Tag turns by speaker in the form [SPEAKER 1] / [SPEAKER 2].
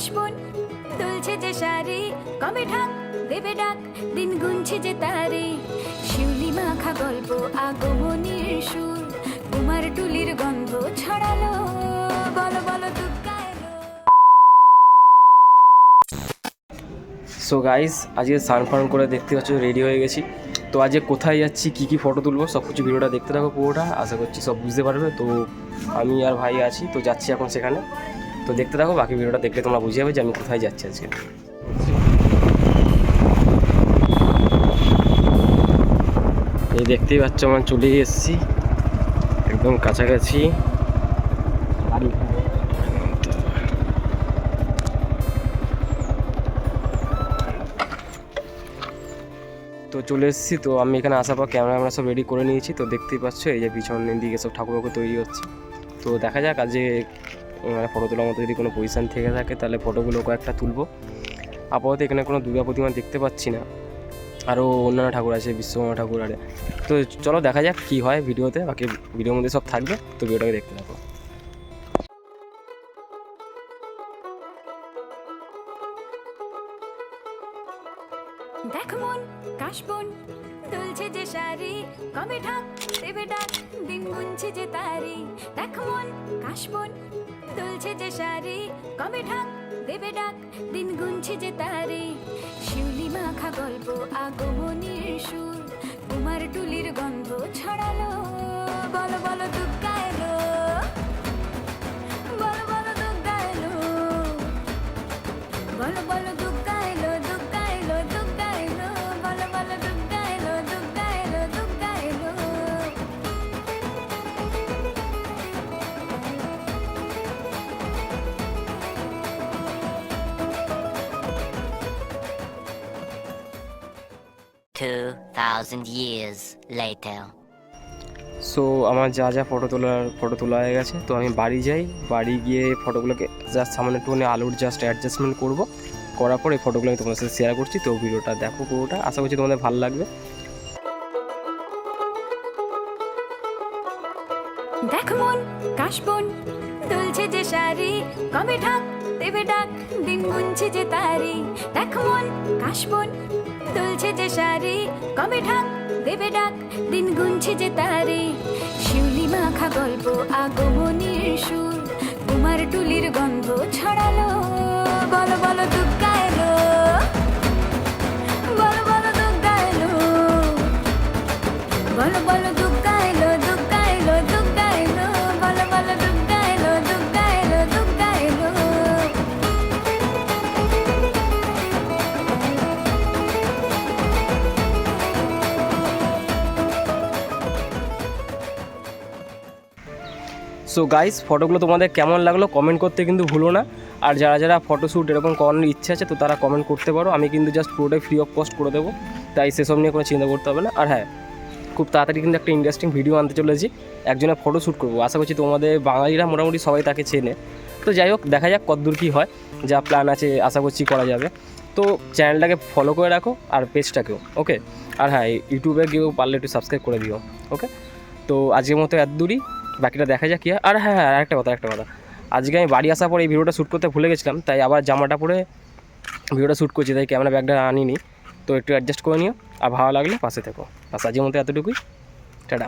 [SPEAKER 1] কাশবন দুলছে যে শাড়ি, কবে ঢাক দেবে ডাক, দিন গুনছে যে তারে। শিউলি মাখা গল্প, আগমনীর সুর, কুমার টুলির গন্ধ ছড়ালো, বলো বলো দুর্গা এলো।
[SPEAKER 2] সো গাইস, আজকে স্নান ফান করে দেখতে পাচ্ছ রেডি হয়ে গেছি। তো আজকে কোথায় যাচ্ছি, কী কী ফটো তুলবো সব কিছু ভিডিওটা দেখতে থাকো পুরোটা, আশা করছি সব বুঝতে পারবে। তো আমি আর ভাই আছি, তো যাচ্ছি এখন সেখানে। তো দেখতে থাকো, বাকি ভিডিওটা দেখলে তোমরা বুঝে যাবে যে আমি কোথায় যাচ্ছি আজকে। এই দেখতেই পাচ্ছ আমার চলে এসেছি একদম কাছাকাছি। তো চলে এসেছি। তো আমি এখানে আসার পর ক্যামেরা সব রেডি করে নিয়েছি। তো দেখতেই পাচ্ছ এই যে পিছনের দিকে সব ঠাকুর তৈরি হচ্ছে। তো দেখা যাক আজকে মানে ফটো তোলার মতো যদি কোনো পজিশান থেকে থাকে তাহলে ফটোগুলো কয়েকটা তুলবো। আপাতত এখানে কোনো দুর্গা প্রতিমা দেখতে পাচ্ছি না, আরও অন্যান্য ঠাকুর আছে, বিশ্বকর্মা ঠাকুর আরে। তো চলো দেখা যাক কী হয় ভিডিওতে, বাকি ভিডিওর মধ্যে সব থাকবে। তো ভিডিওটাকে দেখতে থাকো।
[SPEAKER 1] দেখ মন কাশবন দুলছে যে শাড়ি, কবে ঢাক দেবে ডাক, দিন গুনছে যে তারি। দেখ মন কাশবন দুলছে যে শাড়ি, কবে ঢাক দেবে ডাক, দিন গুনছে যে তারি। শিউলি মাখা গল্প, আগমনীর সুর, কুমার টুলির গন্ধ ছড়ালো, বলো বলো দুর্গা এলো, বলো বলো দুর্গা এলো, বলো বলো দুর্গা এলো, দুর্গা এলো, দুর্গা এলো, বলো বলো দুর্গা এলো, দুর্গা এলো, দুর্গা এলো।
[SPEAKER 3] $2,000 years later.
[SPEAKER 2] সো আমার যা ফটো তোলা হয়ে গেছে। তো আমি বাড়ি যাই, বাড়ি গিয়ে ফটোগুলোকে জাস্ট সামনে একটুখানি আলোর জাস্ট অ্যাডজাস্টমেন্ট করবো, করার পর এই ফটোগুলো আমি তোমাদের সাথে শেয়ার করছি। তো ভিডিওটা দেখো পুরোটা, আশা করছি তোমাদের ভালো লাগবে।
[SPEAKER 1] দেখ মন কাশবন দুলছে যে শাড়ি, কবে ঢাক দেবে ডাক, দিন গুনছে যে তারি। দেখ মন কাশবন দুলছে যে শাড়ি, কবে ঢাক দেবে ডাক, দিন গুনছে যে তারি। শিউলি মাখা গল্প, আগমনীর সুর, কুমার টুলির গন্ধ ছড়ালো, বলো বলো দুর্গা এলো, বলো বলো দুর্গা এলো, বলো বলো দুর্গা এলো, দুর্গা এলো, দুর্গা এলো, বলো বলো দুর্গা এলো, দুর্গা এলো, দুর্গা এলো।
[SPEAKER 2] সো গাইস, ফটোগুলো তোমাদের কেমন লাগলো কমেন্ট করতে কিন্তু ভুলো না। আর যারা ফটোশ্যুট এরকম করানোর ইচ্ছা আছে তো তারা কমেন্ট করতে পারো, আমি কিন্তু জাস্ট পুরোটাই ফ্রি অফ কস্ট করে দেবো, তাই সেসব নিয়ে কোনো চিন্তা করতে হবে না। আর হ্যাঁ, খুব তাড়াতাড়ি কিন্তু একটা ইন্টারেস্টিং ভিডিও আনতে চলেছি, একজনের ফটোশ্যুট করবো। আশা করছি তোমাদের বাঙালিরা মোটামুটি সবাই তাকে চেনে। তো যাই হোক, দেখা যাক কতদূর কী হয়, যা প্ল্যান আছে আশা করছি করা যাবে। তো চ্যানেলটাকে ফলো করে রাখো আর পেজটাকেও, ওকে। আর হ্যাঁ, ইউটিউবে গিয়েও পারলে একটু সাবস্ক্রাইব করে দিও, ওকে। তো আজকের মতো এত দূরই, বাকিটা দেখা যাক কী হয়। আর হ্যাঁ, একটা কথা আজকে আমি বাড়ি আসার পর এই ভিডিওটা শ্যুট করতে ভুলে গেছিলাম, তাই আবার জামাটা পরে ভিডিওটা শ্যুট করছি, তাই ক্যামেরা ব্যাগটা আনিনি। তো একটু অ্যাডজাস্ট করে নিও, আর ভালো লাগলে পাশে থেকো। বাস আজকের মতো এতটুকুই, টাটা।